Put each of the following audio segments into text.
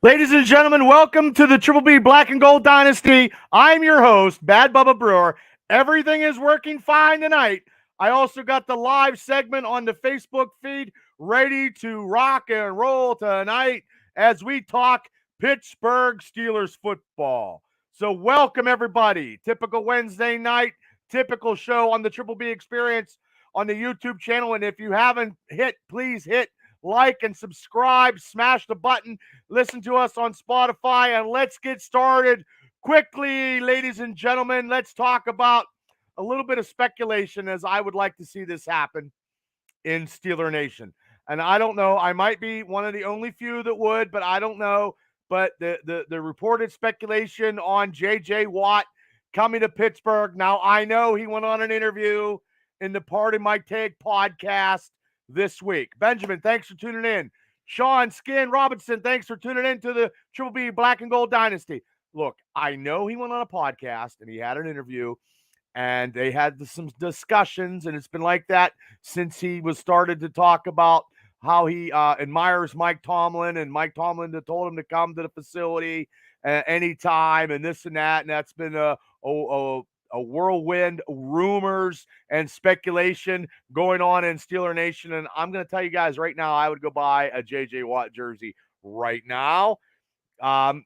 Ladies and gentlemen, welcome to the Triple B Black and Gold Dynasty. I'm your host, Bad Bubba Brewer. Everything is working fine tonight. I also got the live segment on the Facebook feed ready to rock and roll tonight as we talk Pittsburgh Steelers football. So welcome everybody. Typical Wednesday night, typical show on the Triple B Experience on the YouTube channel. And if you haven't please hit like and subscribe, smash the button, listen to us on Spotify, and let's get started quickly, ladies and gentlemen. Let's talk about a little bit of speculation as I would like to see this happen in Steeler Nation. And I don't know, I might be one of the only few that would, but I don't know. But the reported speculation on J.J. Watt coming to Pittsburgh. Now, I know he went on an interview in the Pardon My Take podcast this week. Benjamin, thanks for tuning in. Sean Skin Robinson, thanks for tuning in to the Triple B Black and Gold Dynasty. Look, I know he went on a podcast and he had an interview and they had some discussions, and it's been like that since he was started to talk about how he admires Mike Tomlin, and Mike Tomlin told him to come to the facility anytime and this and that, and that's been a whirlwind rumors and speculation going on in Steeler Nation. And I'm going to tell you guys right now, I would go buy a J.J. Watt jersey right now. But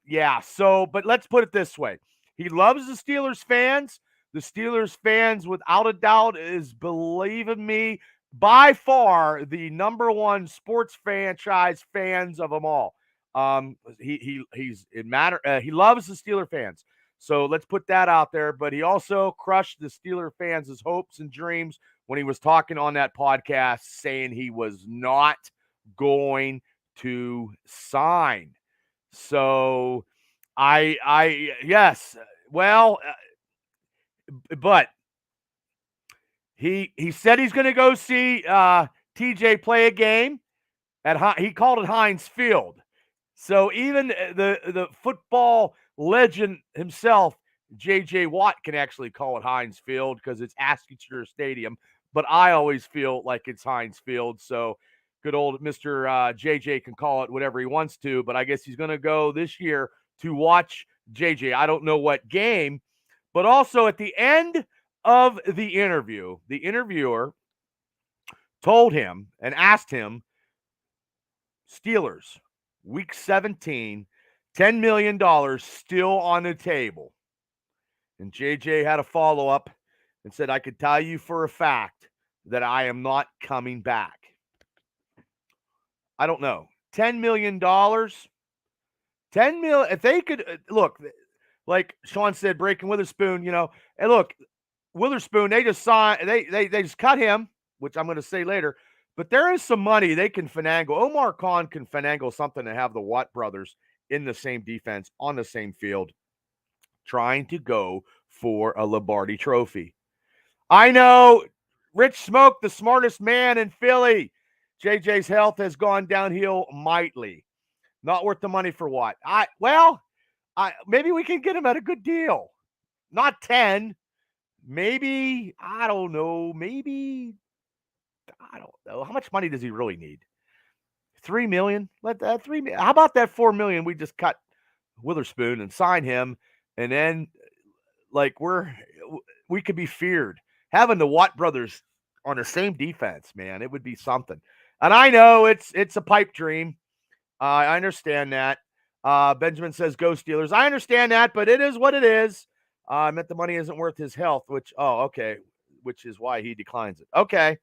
let's put it this way. He loves the Steelers fans. The Steelers fans, without a doubt, is, believe in me, by far the number one sports franchise fans of them all. He loves the Steeler fans. So let's put that out there. But he also crushed the Steeler fans' hopes and dreams when he was talking on that podcast saying he was not going to sign. So yes. Well, but he said he's going to go see TJ play a game he called it Heinz Field. So even the football legend himself, J.J. Watt, can actually call it Heinz Field because it's Askew Stadium. But I always feel like it's Heinz Field. So good old Mr. J.J. can call it whatever he wants to. But I guess he's going to go this year to watch J.J. I don't know what game. But also at the end of the interview, the interviewer told him and asked him, Steelers, Week 17, $10 million still on the table. And JJ had a follow-up and said, I could tell you for a fact that I am not coming back. I don't know. $10 million? $10 million, if they could, look, like Sean said, Breaking Witherspoon, and look, Witherspoon, they just signed, they just cut him, which I'm going to say later. But there is some money they can finagle. Omar Khan can finagle something to have the Watt brothers in the same defense, on the same field, trying to go for a Lombardi trophy. I know Rich Smoke, the smartest man in Philly. JJ's health has gone downhill mightily. Not worth the money for Watt. Maybe we can get him at a good deal. Not 10. Maybe, I don't know. I don't know. How much money does he really need? $3 million? Let that $3 million. How about that $4 million we just cut Witherspoon and sign him, and then we could be feared. Having the Watt brothers on the same defense, man, it would be something. And I know it's a pipe dream. I understand that. Benjamin says go Steelers. I understand that, but it is what it is. I meant the money isn't worth his health, which is why he declines it. Okay.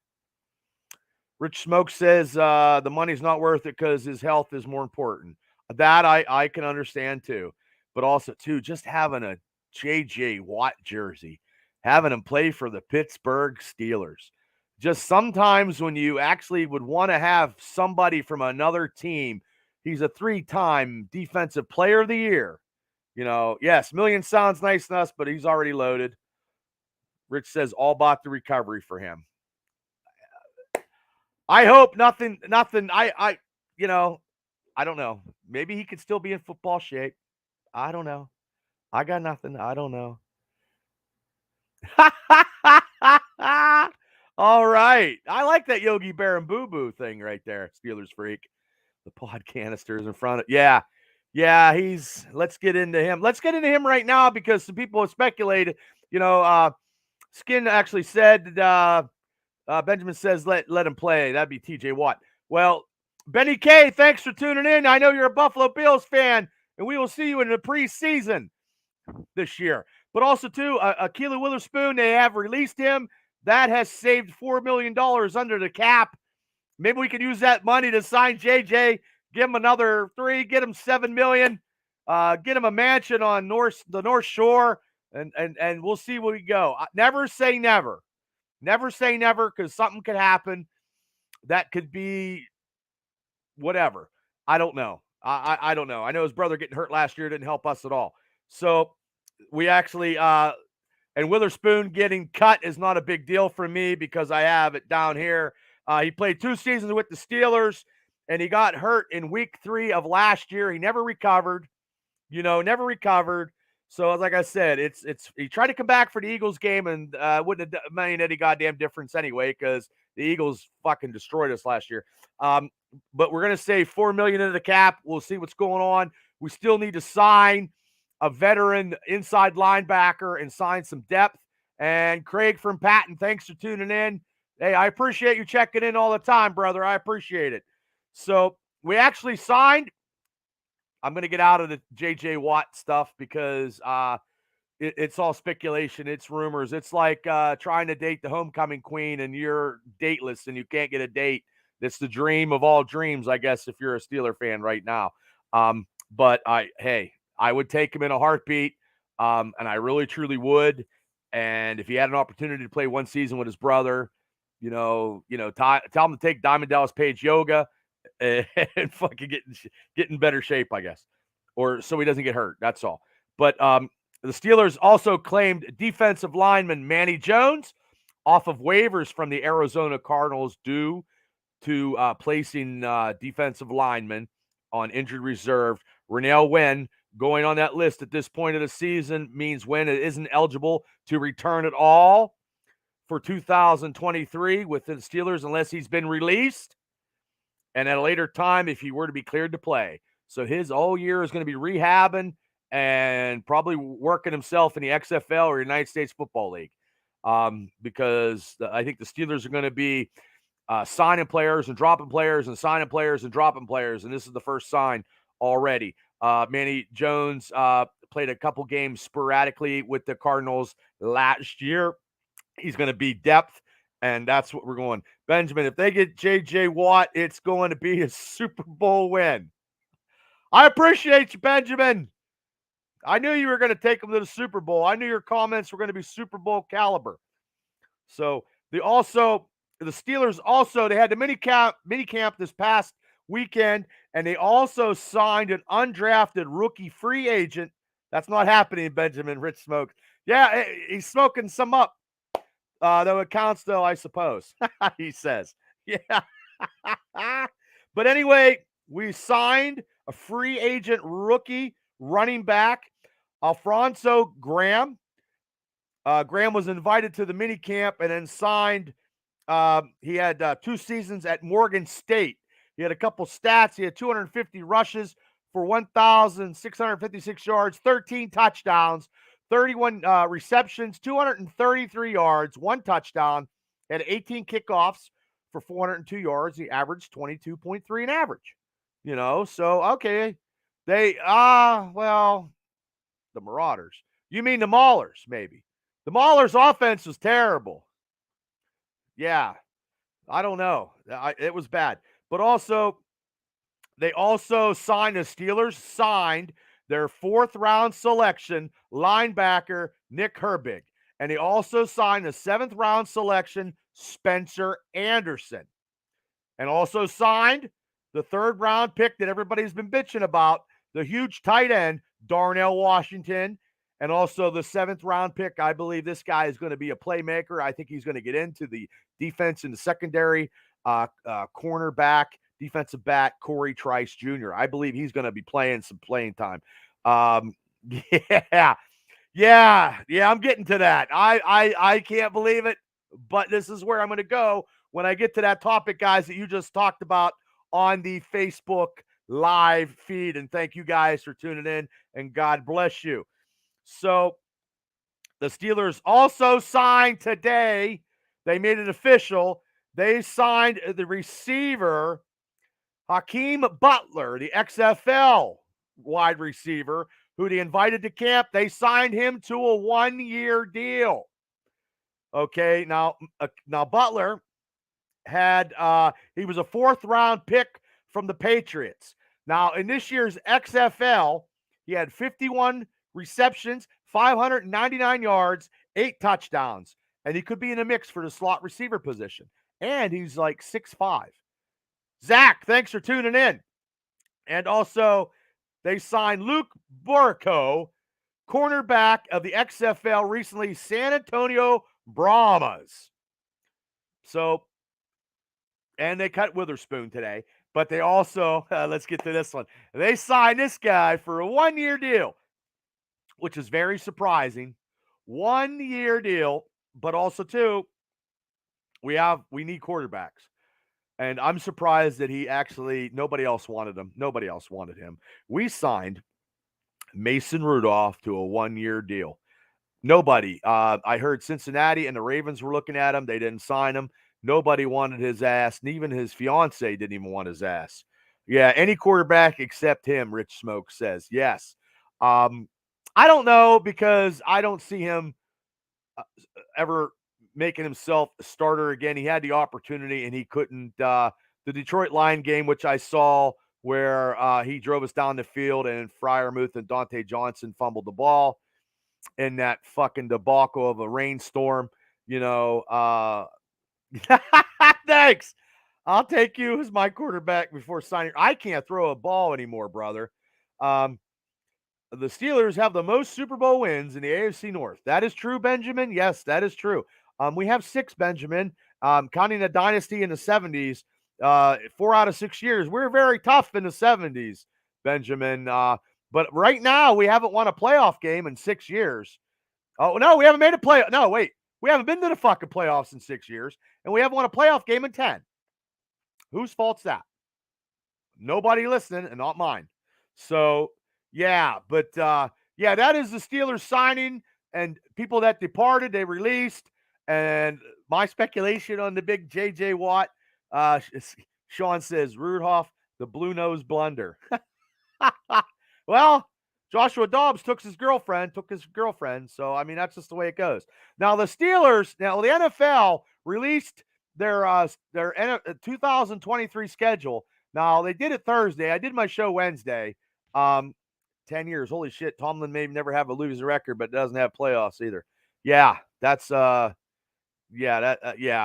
Rich Smoke says the money's not worth it because his health is more important. That I can understand too. But also, too, just having a J.J. Watt jersey, having him play for the Pittsburgh Steelers. Just sometimes when you actually would want to have somebody from another team, he's a 3-time Defensive Player of the Year. Yes, million sounds nice to us, but he's already loaded. Rich says all about the recovery for him. I hope nothing. I don't know. Maybe he could still be in football shape. I don't know. I got nothing. I don't know. All right. I like that Yogi Bear and Boo Boo thing right there. Steelers freak. The pod canisters in front of. Yeah. Yeah, let's get into him. Let's get into him right now because some people have speculated. Skin actually said, Benjamin says, let him play. That'd be TJ Watt. Well, Benny K, thanks for tuning in. I know you're a Buffalo Bills fan, and we will see you in the preseason this year. But also, too, Keely Witherspoon, they have released him. That has saved $4 million under the cap. Maybe we could use that money to sign JJ, give him another 3, get him $7 million, get him a mansion on the North Shore, and we'll see where we go. Never say never. Never say never, because something could happen. That could be whatever. I don't know. I don't know. I know his brother getting hurt last year didn't help us at all. So we actually and Witherspoon getting cut is not a big deal for me because I have it down here. He played 2 seasons with the Steelers, and he got hurt in week 3 of last year. He never recovered. Never recovered. So, like I said, it's he tried to come back for the Eagles game and wouldn't have made any goddamn difference anyway because the Eagles fucking destroyed us last year. But we're gonna save $4 million into the cap. We'll see what's going on. We still need to sign a veteran inside linebacker and sign some depth. And Craig from Patton, thanks for tuning in. Hey, I appreciate you checking in all the time, brother. I appreciate it. So we actually signed. I'm going to get out of the JJ Watt stuff because it's all speculation. It's rumors. It's like trying to date the homecoming queen and you're dateless and you can't get a date. That's the dream of all dreams, I guess, if you're a Steeler fan right now. But I would take him in a heartbeat, and I really, truly would. And if he had an opportunity to play 1 season with his brother, tell him to take Diamond Dallas Page yoga and fucking get in better shape, I guess, or so he doesn't get hurt. That's all. But the Steelers also claimed defensive lineman Manny Jones off of waivers from the Arizona Cardinals due to placing defensive linemen on injured reserve. Renell Wynn going on that list at this point of the season means Wynn isn't eligible to return at all for 2023 with the Steelers unless he's been released. And at a later time, if he were to be cleared to play. So his whole year is going to be rehabbing and probably working himself in the XFL or United States Football League. Because I think the Steelers are going to be signing players and dropping players and signing players and dropping players. And this is the first sign already. Manny Jones played a couple games sporadically with the Cardinals last year. He's going to be depth. And that's what we're going. Benjamin, if they get J.J. Watt, it's going to be a Super Bowl win. I appreciate you, Benjamin. I knew you were going to take them to the Super Bowl. I knew your comments were going to be Super Bowl caliber. So the Steelers also, they had the mini camp this past weekend, and they also signed an undrafted rookie free agent. That's not happening, Benjamin. Rich Smoke. Yeah, he's smoking some up. Though it counts, though, I suppose, he says. Yeah. But anyway, we signed a free agent rookie running back, Alfonso Graham. Graham was invited to the mini camp and then signed. He had 2 seasons at Morgan State. He had a couple stats. He had 250 rushes for 1,656 yards, 13 touchdowns. 31 receptions, 233 yards, 1 touchdown, had 18 kickoffs for 402 yards. He averaged 22.3 an average. So okay. They the Marauders. You mean the Maulers, maybe. The Maulers' offense was terrible. Yeah. I don't know. It was bad. But also, they also signed, the Steelers signed their 4th round selection linebacker, Nick Herbig. And he also signed the 7th round selection, Spencer Anderson. And also signed the 3rd round pick that everybody's been bitching about, the huge tight end, Darnell Washington. And also the 7th round pick. I believe this guy is going to be a playmaker. I think he's going to get into the defense in the secondary, cornerback, defensive back, Corey Trice Jr. I believe he's going to be playing some playing time. Yeah, I'm getting to that. I can't believe it, but this is where I'm going to go when I get to that topic, guys, that you just talked about on the Facebook live feed. And thank you guys for tuning in, and God bless you. So the Steelers also signed today. They made it official. They signed the receiver, Hakeem Butler, the XFL wide receiver, who they invited to camp. They signed him to a 1-year deal. Okay, now Butler had he was a 4th-round pick from the Patriots. Now, in this year's XFL, he had 51 receptions, 599 yards, 8 touchdowns, and he could be in the mix for the slot receiver position. And he's like 6'5". Zach, thanks for tuning in. And also, they signed Luke Burko, cornerback of the XFL, recently San Antonio Brahmas. So, and they cut Witherspoon today, but they also, let's get to this one. They signed this guy for a 1-year deal, which is very surprising. 1-year deal, but also, too, we need quarterbacks. And I'm surprised that nobody else wanted him. Nobody else wanted him. We signed Mason Rudolph to a 1-year deal. Nobody. I heard Cincinnati and the Ravens were looking at him. They didn't sign him. Nobody wanted his ass. And even his fiance didn't even want his ass. Yeah, any quarterback except him, Rich Smoke says. Yes. I don't know, because I don't see him ever making himself a starter again. He had the opportunity and he couldn't. The Detroit Lion game, which I saw, where he drove us down the field and Freiermuth and Dante Johnson fumbled the ball in that fucking debacle of a rainstorm, Thanks. I'll take you as my quarterback before signing. I can't throw a ball anymore, brother. The Steelers have the most Super Bowl wins in the AFC North. That is true, Benjamin. Yes, that is true. We have 6, Benjamin, counting the Dynasty in the 70s. 4 out of 6 years. We're very tough in the 70s, Benjamin. But right now, we haven't won a playoff game in 6 years. Oh, no, we haven't made a play. No, wait. We haven't been to the fucking playoffs in 6 years, and we haven't won a playoff game in 10. Whose fault's that? Nobody listening, and not mine. So, yeah, but, yeah, that is the Steelers signing, and people that departed, they released, and my speculation on the big J.J. Watt, Sean says, Rudolph, the blue-nose blunder. Well, Joshua Dobbs took his girlfriend. So, I mean, that's just the way it goes. Now, the NFL released their 2023 schedule. Now, they did it Thursday. I did my show Wednesday. 10 years. Holy shit. Tomlin may never have a losing record, but doesn't have playoffs either. Yeah, that's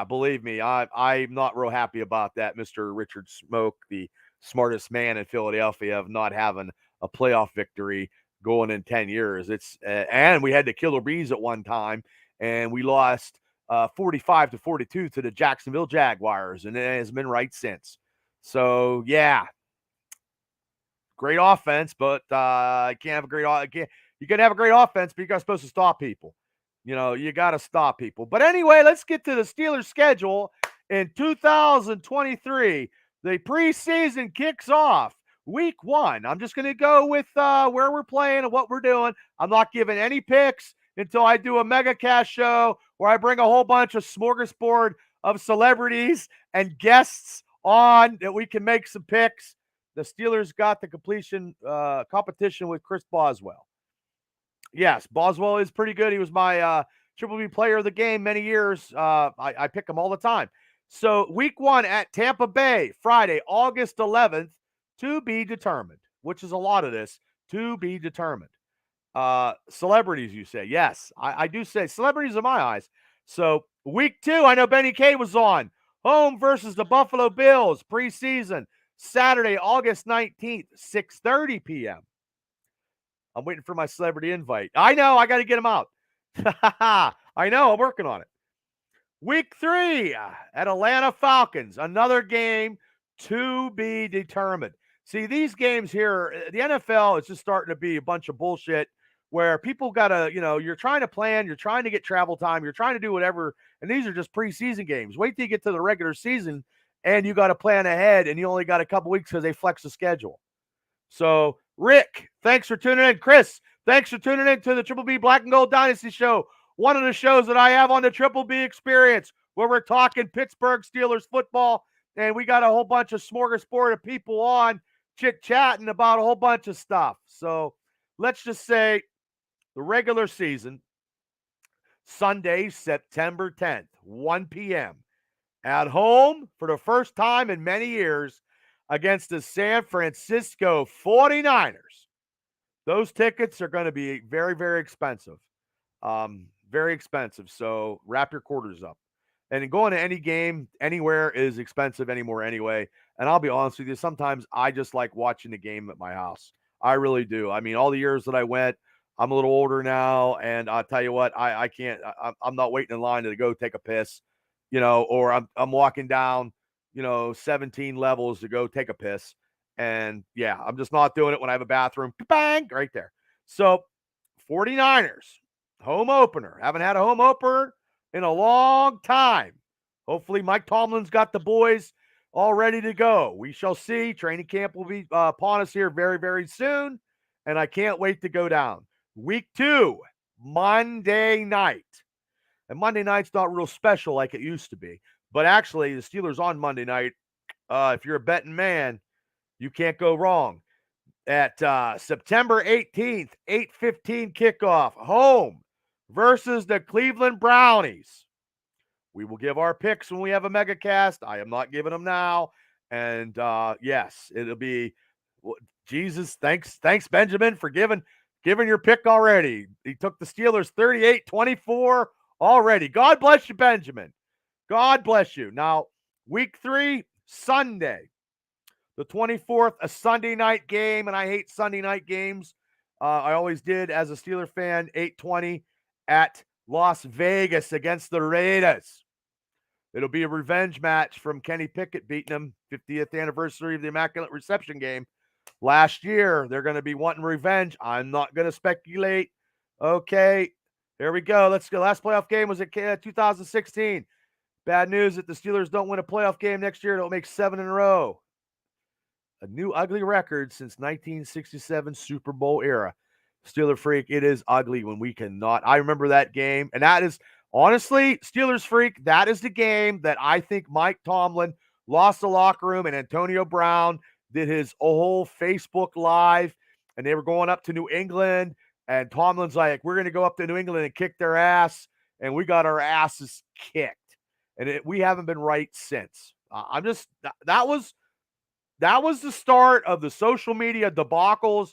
believe me, I'm not real happy about that, Mr. Richard Smoke, the smartest man in Philadelphia, of not having a playoff victory going in 10 years. It's and we had the Killer Bees at one time, and we lost 45-42 to the Jacksonville Jaguars, and it has been right since. So, yeah, great offense, but you can have a great offense, but you're not supposed to stop people. You got to stop people. But anyway, let's get to the Steelers schedule in 2023. The preseason kicks off week 1. I'm just going to go with where we're playing and what we're doing. I'm not giving any picks until I do a mega cast show where I bring a whole bunch of smorgasbord of celebrities and guests on that we can make some picks. The Steelers got the competition with Chris Boswell. Yes, Boswell is pretty good. He was my Triple B player of the game many years. I pick him all the time. So week 1 at Tampa Bay, Friday, August 11th, to be determined, which is a lot of this, to be determined. Celebrities, you say. Yes, I do say celebrities in my eyes. So week 2, I know Benny K was on. Home versus the Buffalo Bills, preseason, Saturday, August 19th, 6:30 p.m. I'm waiting for my celebrity invite. I know, I got to get him out. I know, I'm working on it. Week 3 at Atlanta Falcons, another game to be determined. See, these games here, the NFL is just starting to be a bunch of bullshit where people got to, you're trying to plan, you're trying to get travel time, you're trying to do whatever, and these are just preseason games. Wait till you get to the regular season, and you got to plan ahead, and you only got a couple weeks because they flex the schedule. So, Rick, thanks for tuning in. Chris, thanks for tuning in to the Triple B Black and Gold Dynasty Show, one of the shows that I have on the Triple B Experience, where we're talking Pittsburgh Steelers football, and we got a whole bunch of smorgasbord of people on chit-chatting about a whole bunch of stuff. So, let's just say the regular season, Sunday, September 10th, 1 p.m., at home for the first time in many years against the San Francisco 49ers. Those tickets are going to be very, very expensive. Very expensive. So wrap your quarters up. And going to any game anywhere is expensive anymore anyway. And I'll be honest with you, sometimes I just like watching the game at my house. I really do. I mean, all the years that I went, I'm a little older now, and I'll tell you what, I can't. I'm not waiting in line to go take a piss, or I'm walking down, 17 levels to go take a piss, and yeah, I'm just not doing it when I have a bathroom. Bang, right there. So, 49ers home opener. Haven't had a home opener in a long time. Hopefully, Mike Tomlin's got the boys all ready to go. We shall see. Training camp will be upon us here very, very soon, and I can't wait to go down. Week 2, Monday night. And Monday night's not real special like it used to be. But actually, the Steelers on Monday night, if you're a betting man, you can't go wrong. At September 18th, 8:15 kickoff, home versus the Cleveland Brownies. We will give our picks when we have a mega cast. I am not giving them now. And yes, it'll be Jesus. Thanks, Benjamin, for giving your pick already. He took the Steelers 38-24 already. God bless you, Benjamin. God bless you. Now, week 3, Sunday, the 24th, a Sunday night game, and I hate Sunday night games. I always did as a Steeler fan. 8:20 at Las Vegas against the Raiders. It'll be a revenge match from Kenny Pickett beating them, 50th anniversary of the Immaculate Reception game last year. They're going to be wanting revenge. I'm not going to speculate. Okay, here we go. Let's go. Last playoff game was at 2016. Bad news that the Steelers don't win a playoff game next year. They'll make 7 in a row. A new ugly record since 1967 Super Bowl era. Steeler Freak, it is ugly when we cannot. I remember that game, and that is, honestly, Steelers Freak, that is the game that I think Mike Tomlin lost the locker room, and Antonio Brown did his whole Facebook Live, and they were going up to New England, and Tomlin's like, we're going to go up to New England and kick their ass, and we got our asses kicked. And we haven't been right since. That was the start of the social media debacles,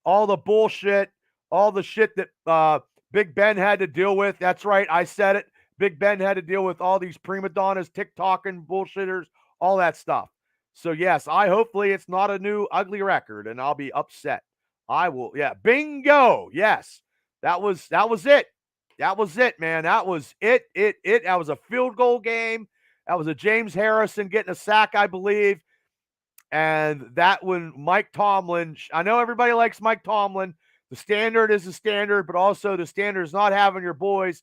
all the bullshit, all the shit that Big Ben had to deal with. That's right, I said it. Big Ben had to deal with all these prima donnas, TikToking bullshitters, all that stuff. So yes, hopefully it's not a new ugly record, and I'll be upset. I will, yeah, bingo. Yes, that was it. That was it, man. That was it. That was a field goal game. That was a James Harrison getting a sack, I believe. And that when Mike Tomlin, I know everybody likes Mike Tomlin. The standard is the standard, but also the standard is not having your boys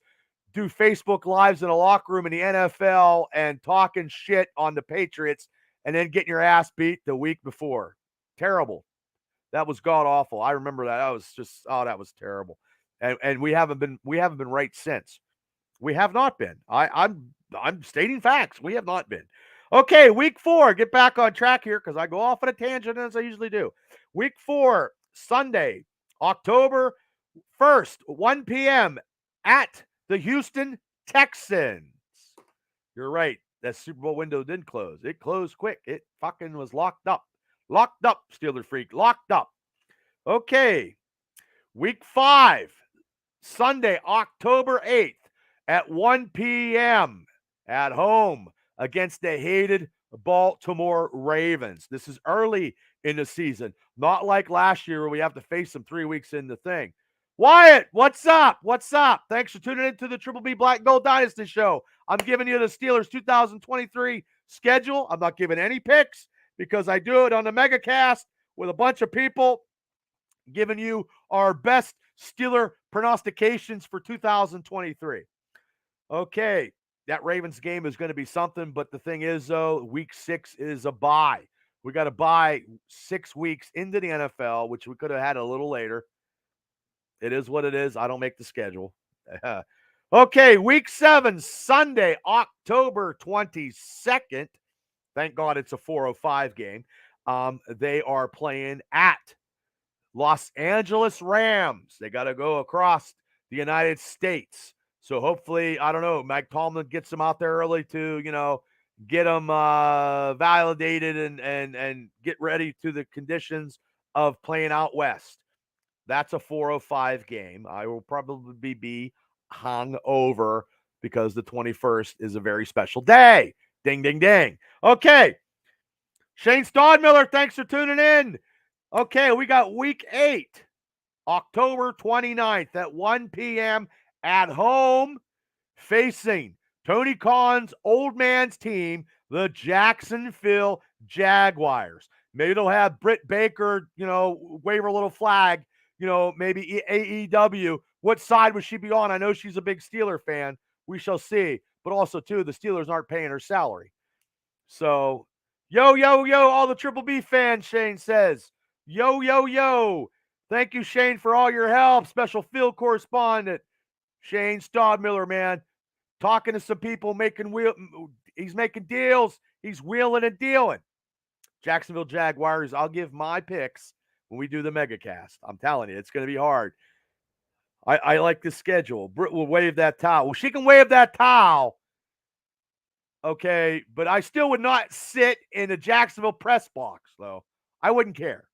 do Facebook Lives in a locker room in the NFL and talking shit on the Patriots and then getting your ass beat the week before. Terrible. That was god awful. I remember that. That was just, that was terrible. And we haven't been right since. We have not been. I'm stating facts. We have not been. Okay, week 4. Get back on track here because I go off on a tangent as I usually do. Week 4, Sunday, October 1st, 1 p.m. at the Houston Texans. You're right. That Super Bowl window didn't close. It closed quick. It fucking was locked up. Locked up, Steeler Freak. Locked up. Okay. Week 5, Sunday, October 8th at 1 p.m. at home against the hated Baltimore Ravens. This is early in the season, not like last year where we have to face them 3 weeks in the thing. Wyatt, what's up? What's up? Thanks for tuning in to the Triple B Black Gold Dynasty Show. I'm giving you the Steelers 2023 schedule. I'm not giving any picks because I do it on the MegaCast with a bunch of people giving you our best Steeler prognostications for 2023. Okay, that Ravens game is going to be something, but the thing is, though, week 6 is a bye. We got to buy 6 weeks into the NFL, which we could have had a little later. It is what it is. I don't make the schedule. Okay, week 7, Sunday, October 22nd. Thank God it's a 4:05 game. They are playing at Los Angeles Rams. They got to go across the United States. So hopefully, I don't know, Mike Tomlin gets them out there early to, get them validated and get ready to the conditions of playing out west. That's a 4:05 game. I will probably be hung over because the 21st is a very special day. Ding, ding, ding. Okay. Shane Stodmiller, thanks for tuning in. Okay, we got week 8, October 29th at 1 p.m. at home, facing Tony Khan's old man's team, the Jacksonville Jaguars. Maybe they'll have Britt Baker, wave her little flag, maybe AEW. What side would she be on? I know she's a big Steeler fan. We shall see. But also, too, the Steelers aren't paying her salary. So, yo, all the Triple B fans, Shane says. Yo. Thank you, Shane, for all your help. Special field correspondent, Shane Stodmiller, man. Talking to some people, he's making deals. He's wheeling and dealing. Jacksonville Jaguars, I'll give my picks when we do the megacast. I'm telling you, it's going to be hard. I like the schedule. Britt will wave that towel. Well, she can wave that towel. Okay, but I still would not sit in the Jacksonville press box, though. I wouldn't care.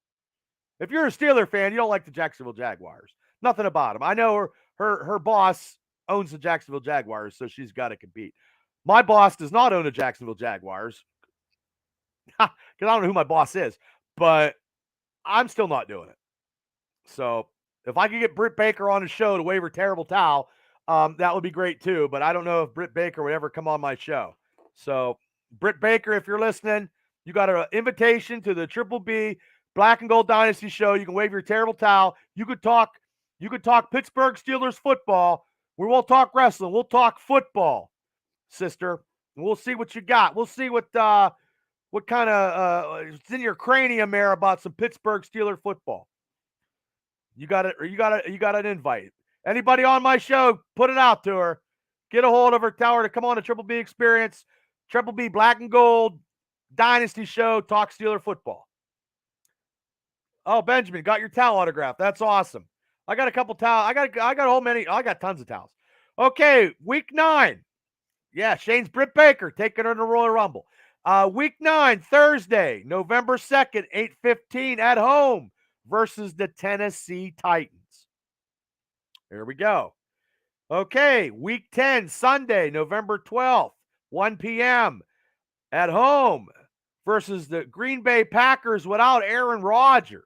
If you're a Steeler fan, you don't like the Jacksonville Jaguars. Nothing about them. I know her boss owns the Jacksonville Jaguars, so she's got to compete. My boss does not own the Jacksonville Jaguars because I don't know who my boss is, but I'm still not doing it. So if I could get Britt Baker on the show to wave her terrible towel, that would be great too. But I don't know if Britt Baker would ever come on my show. So Britt Baker, if you're listening, you got an invitation to the Triple B Black and Gold Dynasty show. You can wave your terrible towel. You could talk Pittsburgh Steelers football. We won't talk wrestling. We'll talk football, sister. And we'll see what you got. We'll see what kind of it's in your cranium there about some Pittsburgh Steeler football. You got it, or you got an invite. Anybody on my show, put it out to her. Get a hold of her, tell her to come on to Triple B Experience, Triple B Black and Gold Dynasty show, talk Steeler football. Oh, Benjamin, got your towel autograph. That's awesome. I got a couple towels. I got tons of towels. Okay, week 9. Yeah, Shane's Britt Baker taking her to Royal Rumble. Week 9, Thursday, November 2nd, 8:15 at home versus the Tennessee Titans. Here we go. Okay, week 10, Sunday, November 12th, 1 p.m. at home versus the Green Bay Packers without Aaron Rodgers.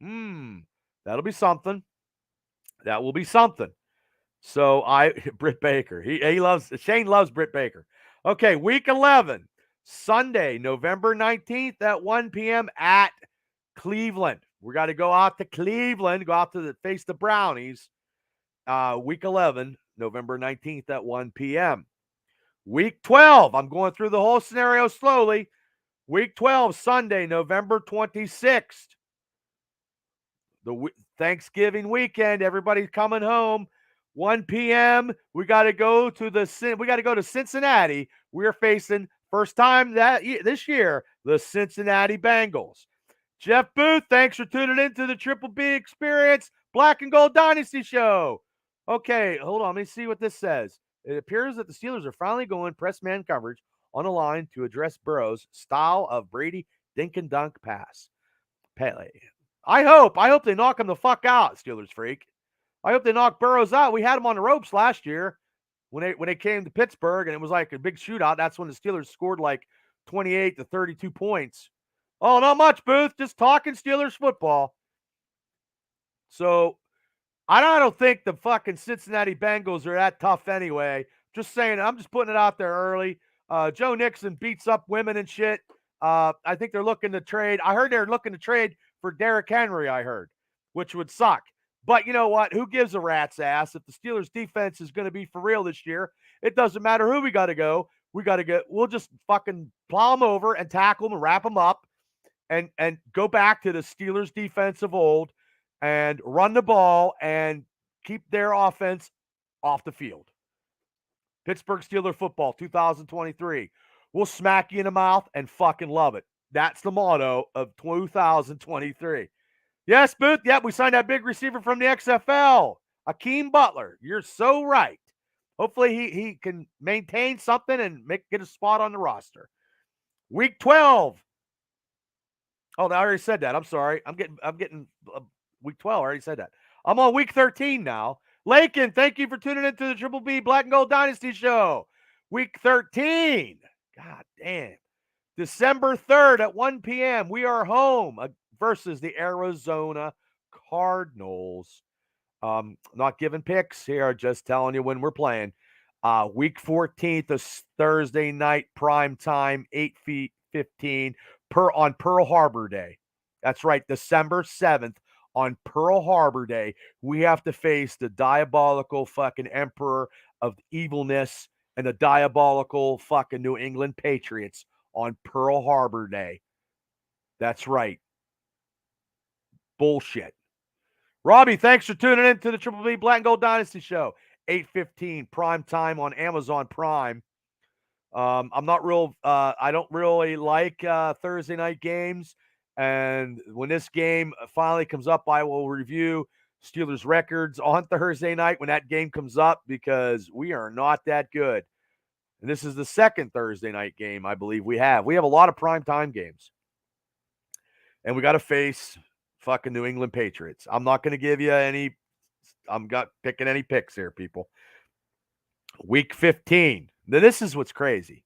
That'll be something. That will be something. So Britt Baker. Shane loves Britt Baker. Okay, week 11, Sunday, November 19th at 1 p.m. at Cleveland. We got to go out to Cleveland, go out to face the Brownies. Week 11, November 19th at 1 p.m. Week 12, I'm going through the whole scenario slowly. Week 12, Sunday, November 26th. The Thanksgiving weekend, everybody's coming home. 1 p.m. We got to go to Cincinnati. We're facing first time this year the Cincinnati Bengals. Jeff Booth, thanks for tuning in to the Triple B Experience Black and Gold Dynasty show. Okay, hold on. Let me see what this says. It appears that the Steelers are finally going press man coverage on the line to address Burrow's style of Brady dink and dunk pass. Pele. I hope they knock him the fuck out, Steelers freak. I hope they knock Burrows out. We had him on the ropes last year when they came to Pittsburgh, and it was like a big shootout. That's when the Steelers scored like 28 to 32 points. Oh, not much, Booth. Just talking Steelers football. So I don't think the fucking Cincinnati Bengals are that tough anyway. Just saying, I'm just putting it out there early. Joe Nixon beats up women and shit. I think they're looking to trade. I heard they're looking to trade for Derrick Henry, which would suck. But you know what? Who gives a rat's ass? If the Steelers defense is going to be for real this year, it doesn't matter who we got to go. We'll just fucking plow them over and tackle them and wrap them up and go back to the Steelers defense of old and run the ball and keep their offense off the field. Pittsburgh Steelers football 2023. We'll smack you in the mouth and fucking love it. That's the motto of 2023. Yes, Booth. Yep, we signed that big receiver from the XFL, Akeem Butler. You're so right. Hopefully he can maintain something and get a spot on the roster. Week 12. Oh, I already said that. I'm sorry. I'm getting week 12. I already said that. I'm on week 13 now. Lakin, thank you for tuning into the Triple B Black and Gold Dynasty Show. Week 13. God damn. December 3rd at 1 p.m. We are home versus the Arizona Cardinals. Not giving picks here, just telling you when we're playing. Week 14th is Thursday night prime time, 8:15 on Pearl Harbor Day. That's right, December 7th on Pearl Harbor Day. We have to face the diabolical fucking emperor of evilness and the diabolical fucking New England Patriots on Pearl Harbor Day. That's right. Bullshit. Robbie, thanks for tuning in to the Triple B Black and Gold Dynasty Show. 8:15 prime time on Amazon Prime. I'm not real. I don't really like Thursday night games. And when this game finally comes up, I will review Steelers records on Thursday night when that game comes up because we are not that good. And this is the second Thursday night game I believe we have. We have a lot of prime time games. And we got to face fucking New England Patriots. I'm not going to give you any. I'm not picking any picks here, people. Week 15. Now, this is what's crazy.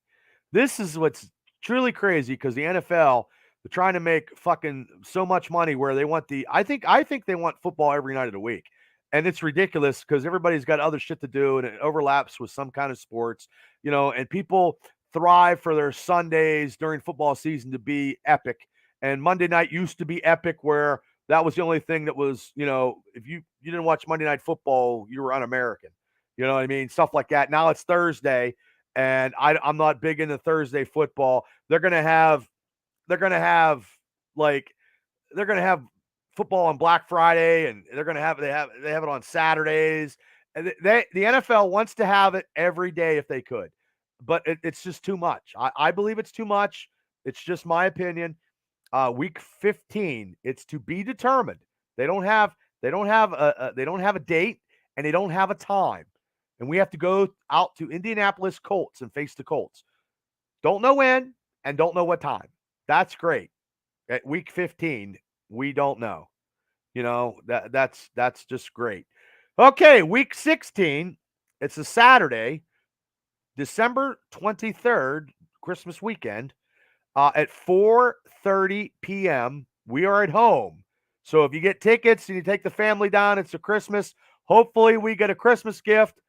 This is what's truly crazy because the NFL, they're trying to make fucking so much money where they want I think they want football every night of the week. And it's ridiculous because everybody's got other shit to do and it overlaps with some kind of sports, and people thrive for their Sundays during football season to be epic. And Monday night used to be epic where that was the only thing that was, if you didn't watch Monday Night Football, you were un-American. You know what I mean? Stuff like that. Now it's Thursday, and I'm not big into Thursday football. They're gonna have football on Black Friday, and they have it on Saturdays. And the NFL wants to have it every day if they could, but it's just too much. I believe it's too much. It's just my opinion. Week 15, it's to be determined. They don't have a date and they don't have a time. And we have to go out to Indianapolis Colts and face the Colts. Don't know when and don't know what time. That's great. At week 15, we don't know. That's just great. Okay, week 16, it's a Saturday, December 23rd, Christmas weekend. At 4:30 p.m., we are at home. So if you get tickets and you take the family down, it's a Christmas. Hopefully we get a Christmas gift.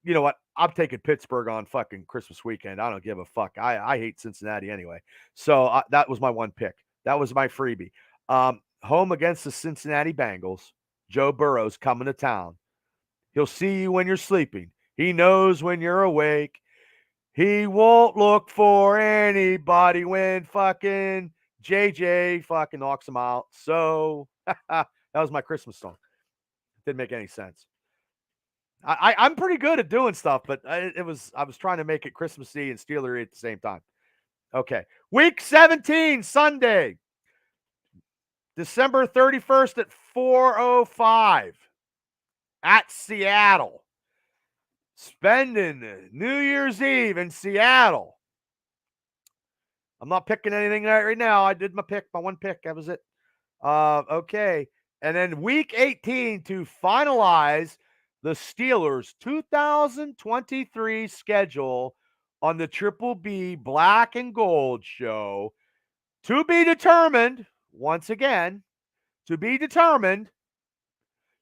You know what? I'm taking Pittsburgh on fucking Christmas weekend. I don't give a fuck. I hate Cincinnati anyway. So that was my one pick. That was my freebie. Home against the Cincinnati Bengals. Joe Burrow's coming to town. He'll see you when you're sleeping. He knows when you're awake. He won't look for anybody when fucking JJ fucking knocks him out. So that was my Christmas song. Didn't make any sense. I'm pretty good at doing stuff, but I was trying to make it Christmassy and Steelery at the same time. Okay. Week 17, Sunday, December 31st at 4:05 at Seattle. Spending New Year's Eve in Seattle. I'm not picking anything right now. I did my one pick. That was it. Okay. And then week 18 to finalize the Steelers' 2023 schedule on the Triple B Black and Gold Show. To be determined, once again, to be determined.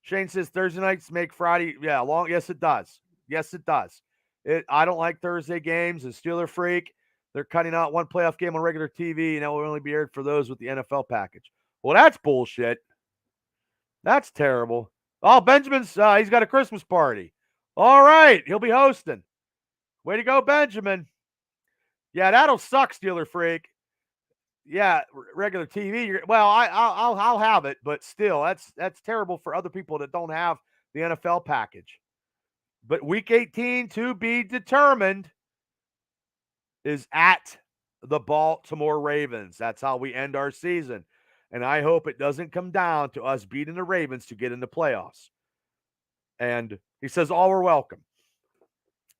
Shane says Thursday nights make Friday. Yeah, long. Yes, it does. Yes, it does. I don't like Thursday games. As Steeler freak, they're cutting out one playoff game on regular TV, and that will only be aired for those with the NFL package. Well, that's bullshit. That's terrible. Oh, Benjamin's he's got a Christmas party. All right, he'll be hosting. Way to go, Benjamin. Yeah, that'll suck, Steeler freak. Yeah, regular TV. Well, I'll have it, but still, that's terrible for other people that don't have the NFL package. But Week 18 to be determined is at the Baltimore Ravens. That's how we end our season, and I hope it doesn't come down to us beating the Ravens to get in the playoffs. And he says all are welcome,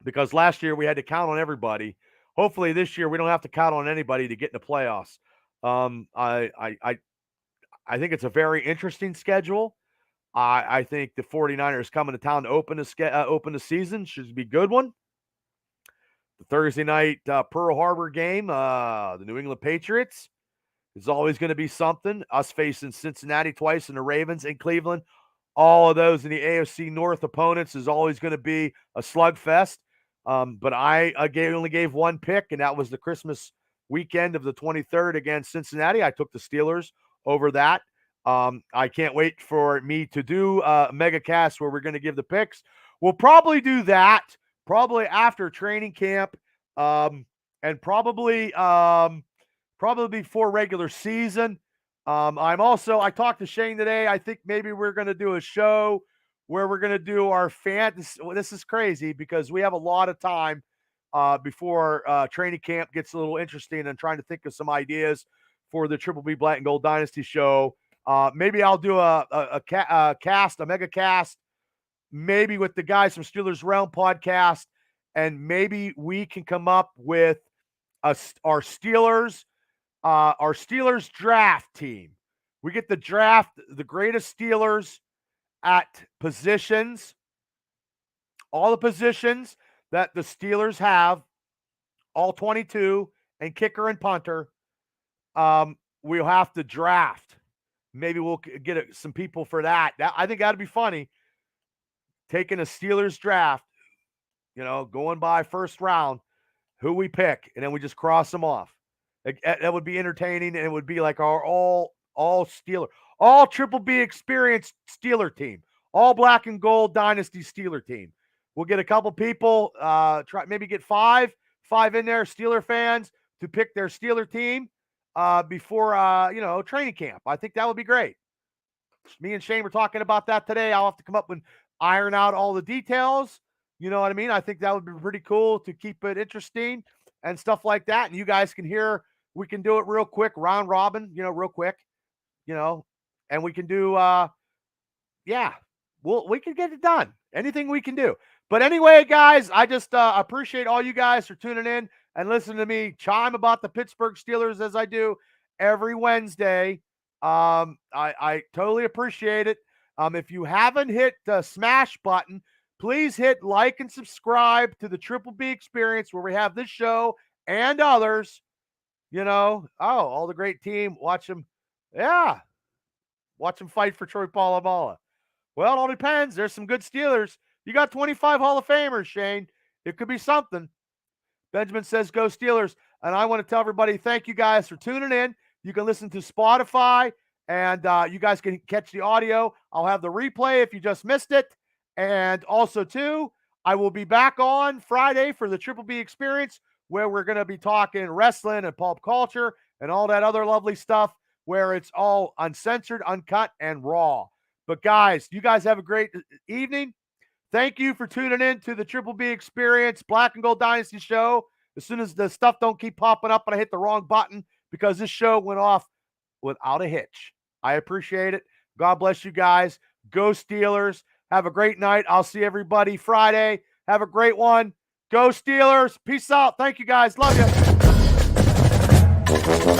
because last year we had to count on everybody. Hopefully this year we don't have to count on anybody to get in the playoffs. I think it's a very interesting schedule. I think the 49ers coming to town to open the season should be a good one. The Thursday night Pearl Harbor game, the New England Patriots, is always going to be something. Us facing Cincinnati twice and the Ravens in Cleveland. All of those in the AFC North opponents is always going to be a slugfest. But I only gave one pick, and that was the Christmas weekend of the 23rd against Cincinnati. I took the Steelers over that. I can't wait for me to do a mega cast where we're going to give the picks. We'll probably do that probably after training camp, and probably before regular season. I talked to Shane today. I think maybe we're going to do a show where we're going to do our fantasy. This is crazy because we have a lot of time before training camp gets a little interesting, and trying to think of some ideas for the Triple B Black and Gold Dynasty show. Maybe I'll do a mega cast, maybe with the guys from Steelers Realm podcast, and maybe we can come up with our Steelers draft team. We get the draft the greatest Steelers at positions, all the positions that the Steelers have, all 22, and kicker and punter. We'll have to draft. Maybe we'll get some people for that. I think that'd be funny. Taking a Steelers draft, going by first round, who we pick, and then we just cross them off. That would be entertaining, and it would be like our all Steeler, all Triple B experienced Steeler team, all Black and Gold Dynasty Steeler team. We'll get a couple people, maybe get five in there, Steeler fans, to pick their Steeler team before training camp. I think that would be great. Me and Shane were talking about that today. I'll have to come up and iron out all the details. You know what I mean? I think that would be pretty cool to keep it interesting and stuff like that. And you guys can hear, we can do it real quick, round robin, real quick, and we can do, we can get it done. Anything we can do. But anyway, guys, I just appreciate all you guys for tuning in and listening to me chime about the Pittsburgh Steelers as I do every Wednesday. I totally appreciate it. If you haven't hit the smash button, please hit like and subscribe to the Triple B Experience, where we have this show and others. All the great team. Watch them. Yeah. Watch them fight for Troy Polamalu. Well, it all depends. There's some good Steelers. You got 25 Hall of Famers, Shane. It could be something. Benjamin says, go Steelers. And I want to tell everybody, thank you guys for tuning in. You can listen to Spotify, and you guys can catch the audio. I'll have the replay if you just missed it. And also, too, I will be back on Friday for the Triple B Experience, where we're going to be talking wrestling and pulp culture and all that other lovely stuff, where it's all uncensored, uncut, and raw. But, guys, you guys have a great evening. Thank you for tuning in to the Triple B Experience Black and Gold Dynasty show. As soon as the stuff don't keep popping up and I hit the wrong button, because this show went off without a hitch. I appreciate it. God bless you guys. Go Steelers. Have a great night. I'll see everybody Friday. Have a great one. Go Steelers. Peace out. Thank you, guys. Love you.